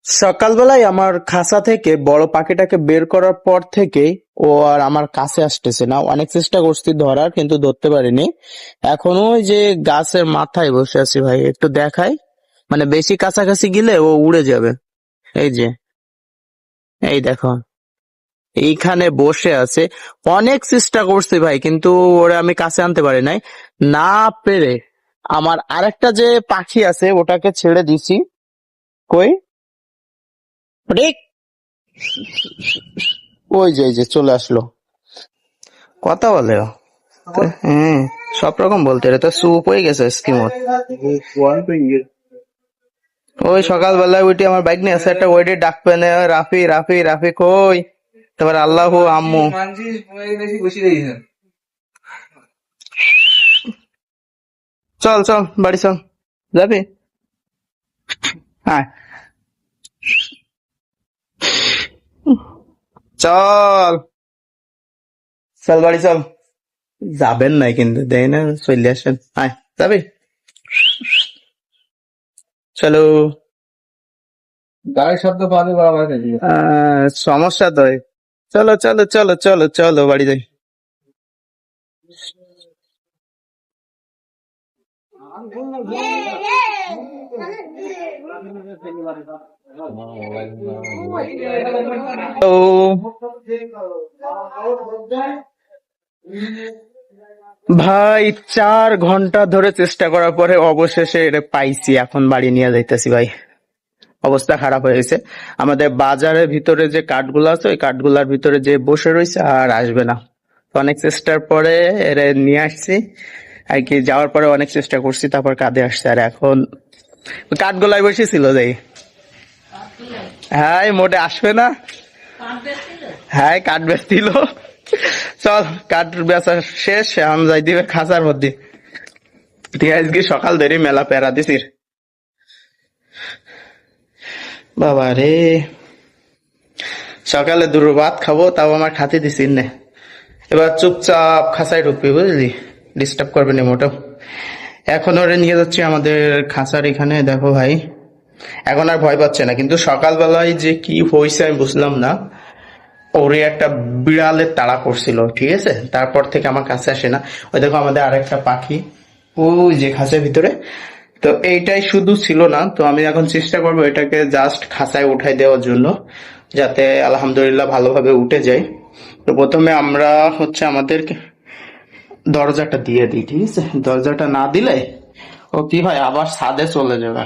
সকালবেলায় আমার খাঁচা থেকে বড় পাখিটাকে বের করার পর থেকে ও আর আমার কাছে আসতেছে না। অনেক চেষ্টা করছি ধরার, কিন্তু ধরতে পারিনি। এখনো ওই যে গাছের মাথায় বসে আছি ভাই, একটু দেখাই। মানে বেশি কাছাকাছি গেলে ও উড়ে যাবে। এই যে, এই দেখো, এইখানে বসে আছে। অনেক চেষ্টা করছি ভাই, কিন্তু ওরে আমি কাছে আনতে পারি নাই। না পেরে আমার আরেকটা যে পাখি আছে ওটাকে ছেড়ে দিছি। কই, ওরে, ওই যে, এই যে চলে আসলো। কথা বলে ও। হ্যাঁ, সব রকম বলতে, এটা তো স্যুপ হয়ে গেছে স্কিমত। ওই সকালবেলায় উঠে আমার বাইক নিয়ে আসে একটা ওইডি ডাক পেনে, রাফি রাফি রাফি কই, তারপর আল্লাহু আম্মু। চল চল বাড়ি চল, যাবি? হ্যাঁ, চল চল বাড়ি চল। যাবেন নাই কিন্তু, দেয় না, চলে আসেন। হ্যাঁ, যাবি? চলো। গাড়ির শব্দ পাওয়া যাবে আমার কাছে। সমস্যা তো এই। চলো চলো চলো চলো চলো বাড়ি যাই। তো ভাই, 4 ঘন্টা ধরে চেষ্টা করার পরে অবশেষে এটা পাইছি। এখন বাড়ি নিয়ে যাইতেছি ভাই। অবস্থা খারাপ হয়ে গেছে। আমাদের বাজারের ভিতরে যে কাঠগুলো আছে ওই কাঠগুলার ভিতরে যে বসে রয়েছে আর আসবে না। তো অনেক চেষ্টার পরে এরা নিয়ে আসছি আর কি। যাওয়ার পরে অনেক চেষ্টা করছি, তারপর কাঁধে আসছে। আর এখন কাঠগোলায় বসেছিল যাই। হ্যাঁ, মোটে আসবে না। হ্যাঁ, কাঠ বেচছিল। চল, কাঠ বেচা শেষ, এখন যাই দিবে খাঁচার মধ্যে। ঠিক আছে, আজকে সকাল ধরে মেলা প্যারা দিছিস বাবা রে। সকালে দুটো ভাত খাবো, তাও আমার খাতে দিছিস না। এবার চুপচাপ খাঁচায় ঢুকবি, বুঝলি? ডিস্টার্ব করবে না মোটেও। এখন ওরে নিয়ে যাচ্ছি আমাদের খাঁচার এখানে। দেখো ভাই, এখন আর ভয় পাচ্ছে না, কিন্তু সকালবেলায় যে কি হয়েছে আমি বুঝলাম না। ওরে একটা বিড়ালের তাড়া করছিল, ঠিক আছে? তারপর থেকে আমার কাছে আসে না। ওই দেখো আমাদের আরেকটা পাখি, ওই যে খাঁচার ভিতরে। তো এইটাই শুধু ছিল না, তো আমি এখন চেষ্টা করবো এটাকে জাস্ট খাঁচায় উঠাই দেওয়ার জন্য, যাতে আলহামদুলিল্লাহ ভালোভাবে উঠে যায়। তো প্রথমে আমরা হচ্ছে আমাদের দরজাটা দিয়ে দিই, ঠিক আছে? দরজাটা না দিলে ও কি হয়, আবার ছাদে চলে যাবে।